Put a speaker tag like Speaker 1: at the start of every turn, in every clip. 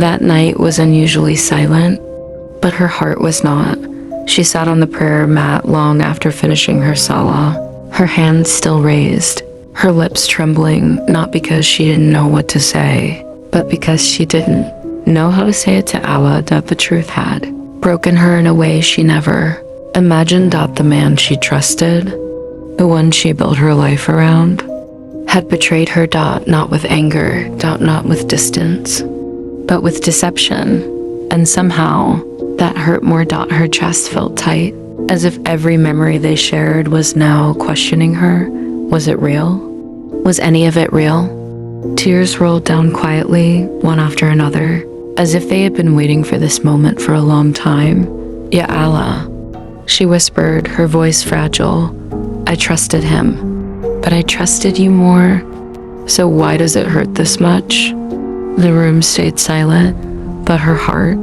Speaker 1: That night was unusually silent, but her heart was not. She sat on the prayer mat long after finishing her salah, her hands still raised, her lips trembling, not because she didn't know what to say, but because she didn't know how to say it to Allah that the truth had broken her in a way she never imagined. That the man she trusted, the one she built her life around, had betrayed her. Not with anger, not with distance, but with deception. And somehow that hurt more. Her chest felt tight, as if every memory they shared was now questioning her. Was it real? Was any of it real? Tears rolled down quietly, one after another, as if they had been waiting for this moment for a long time. Ya Allah, she whispered, her voice fragile. I trusted him, but I trusted you more. So why does it hurt this much? The room stayed silent, but her heart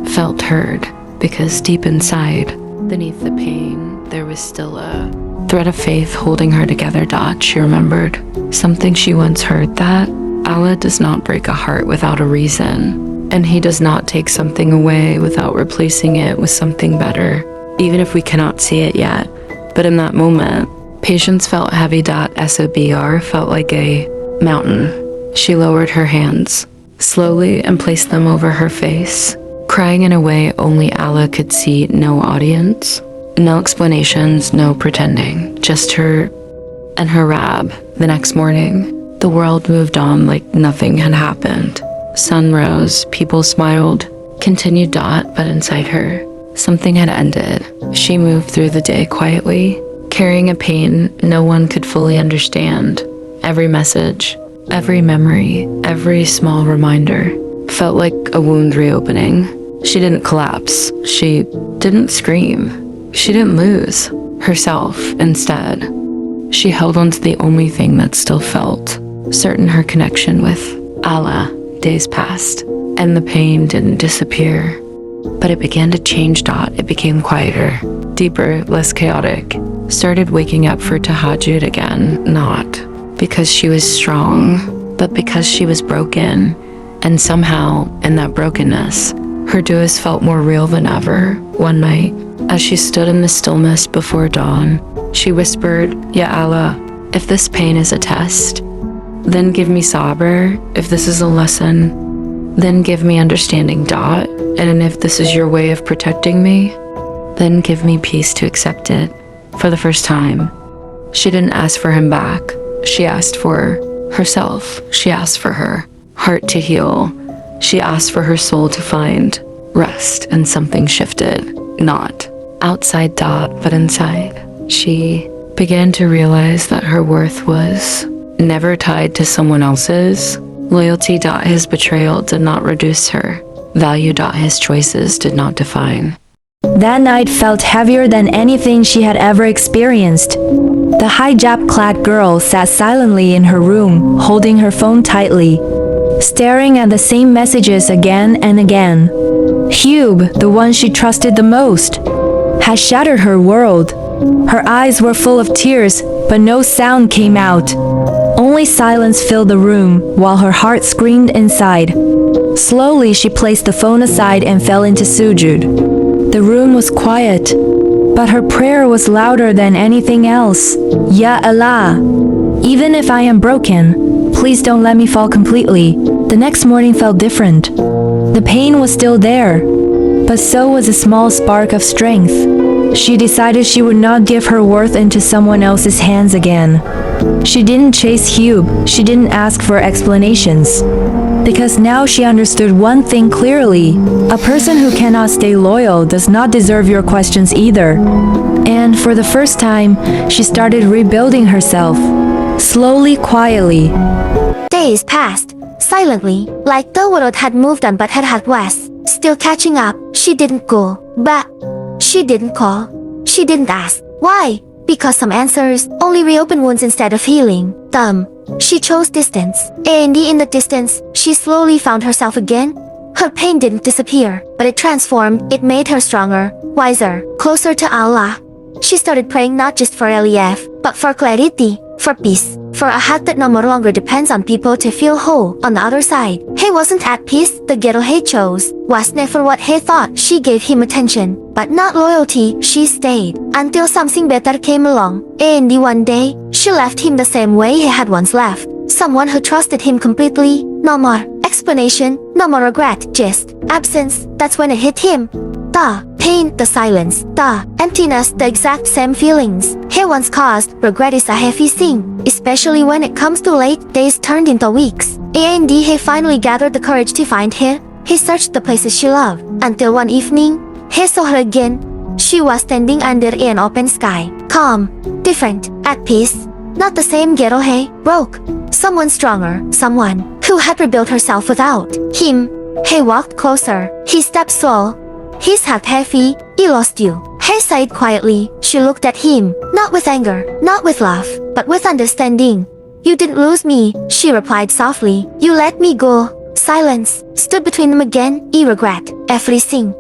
Speaker 1: felt heard, because deep inside, beneath the pain, there was still a thread of faith holding her together. She remembered something she once heard, that Allah does not break a heart without a reason, and He does not take something away without replacing it with something better, even if we cannot see it yet. But in that moment, patience felt heavy. Sabr felt like a mountain. She lowered her hands slowly and placed them over her face, crying in a way only Allah could see. No audience, no explanations, no pretending, just her and her Rab. The next morning, the world moved on like nothing had happened. Sun rose, people smiled, continued. But inside her, something had ended. She moved through the day quietly, carrying a pain no one could fully understand. Every message, every memory, every small reminder felt like a wound reopening. She didn't collapse. She didn't scream. She didn't lose herself. Instead, she held on to the only thing that still felt certain: her connection with Allah. Days passed, and the pain didn't disappear, but it began to change. It became quieter, deeper, less chaotic. Started waking up for tahajjud again, not because she was strong, but because she was broken. And somehow, in that brokenness, her duas felt more real than ever. One night, as she stood in the stillness before dawn, she whispered, Ya Allah, if this pain is a test, then give me sabr. If this is a lesson, then give me understanding. And if this is your way of protecting me, then give me peace to accept it. For the first time, she didn't ask for him back. She asked for herself. She asked for her heart to heal. She asked for her soul to find rest, and something shifted. Not outside, but inside. She began to realize that her worth was never tied to someone else's. Loyalty. His betrayal did not reduce her value. His choices did not define.
Speaker 2: That night felt heavier than anything she had ever experienced. The hijab-clad girl sat silently in her room, holding her phone tightly, staring at the same messages again and again. Hube, the one she trusted the most, had shattered her world. Her eyes were full of tears, but no sound came out. Only silence filled the room, while her heart screamed inside. Slowly, she placed the phone aside and fell into sujood. The room was quiet, but her prayer was louder than anything else. Ya Allah, even if I am broken, please don't let me fall completely. The next morning felt different. The pain was still there, but so was a small spark of strength. She decided she would not give her worth into someone else's hands again. She didn't chase Hube. She didn't ask for explanations. Because now she understood one thing clearly: a person who cannot stay loyal does not deserve your questions either. And for the first time, she started rebuilding herself, slowly, quietly.
Speaker 3: Days passed, silently, like the world had moved on but had west. Still catching up, she didn't go back. She didn't call. She didn't ask. Why? Because some answers only reopen wounds instead of healing them. She chose distance. And in the distance, she slowly found herself again. Her pain didn't disappear, but it transformed. It made her stronger, wiser, closer to Allah. She started praying not just for relief, but for clarity. For peace. For a heart that no longer depends on people to feel whole. On the other side, he wasn't at peace. The girl he chose was never what he thought. She gave him attention, but not loyalty. She stayed until something better came along. And one day, she left him the same way he had once left. Someone who trusted him completely. No more explanation, no more regret, just absence. That's when it hit him. The pain, the silence, the emptiness, the exact same feelings he once caused. Regret is a heavy thing, especially when it comes too late. Days turned into weeks, and he finally gathered the courage to find her. He searched the places she loved, until one evening, he saw her again. She was standing under an open sky, calm, different, at peace. Not the same girl he broke. Someone stronger, someone who had rebuilt herself without him. He walked closer, his steps slow, his heart heavy. "I lost you," he said quietly. She looked at him, not with anger, not with love, but with understanding. "You didn't lose me," she replied softly. "You let me go." Silence stood between them again. "I regret everything,"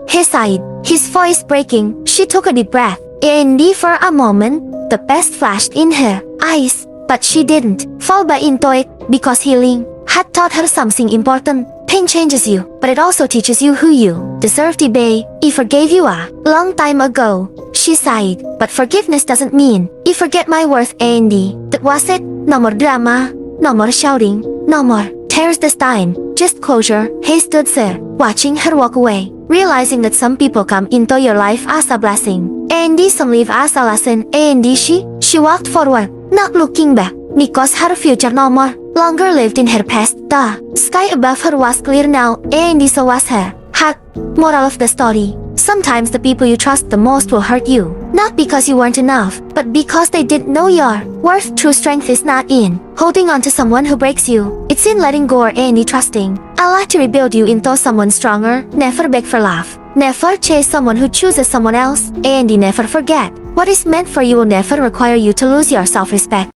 Speaker 3: he sighed, his voice breaking. She took a deep breath, and for a moment, the past flashed in her eyes, but she didn't fall back into it, because healing had taught her something important. Pain changes you, but it also teaches you who you deserve to be. "I forgave you a long time ago," she sighed, "but forgiveness doesn't mean I forget my worth." And that was it. No more drama, no more shouting, no more tears this time, just closure. He stood there, watching her walk away, realizing that some people come into your life as a blessing, and some leave as a lesson. And she walked forward, not looking back, because her future no more longer lived in her past. The sky above her was clear now, and so was her heart. Moral of the story: sometimes the people you trust the most will hurt you, not because you weren't enough, but because they didn't know your worth. True strength is not in holding on to someone who breaks you, it's in letting go and trusting Allah to rebuild you into someone stronger. Never beg for love, never chase someone who chooses someone else, and never forget what is meant for you will never require you to lose your self-respect.